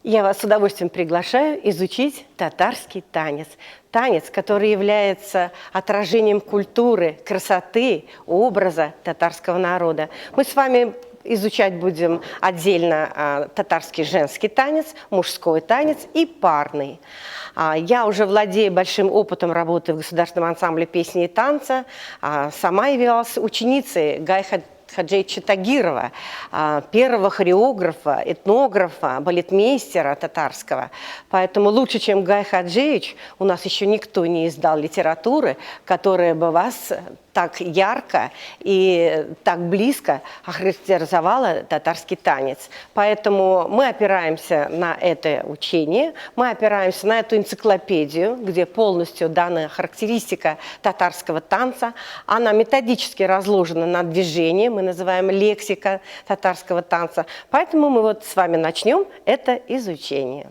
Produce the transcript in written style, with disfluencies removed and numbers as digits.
Я вас с удовольствием приглашаю изучить татарский танец. Танец, который является отражением культуры, красоты, образа татарского народа. Мы с вами изучать будем отдельно татарский женский танец, мужской танец и парный. Я уже владею большим опытом работы в государственном ансамбле песни и танца. Сама являлась ученицей Гайха Хаджиевича Тагирова, первого хореографа, этнографа, балетмейстера татарского. Поэтому лучше, чем Гай Хаджиевич, у нас еще никто не издал литературы, которая бы вас так ярко и так близко охарактеризовала татарский танец. Поэтому мы опираемся на это учение, мы опираемся на эту энциклопедию, где полностью дана характеристика татарского танца. Она методически разложена на движение, мы называем лексика татарского танца. Поэтому мы вот с вами начнем это изучение.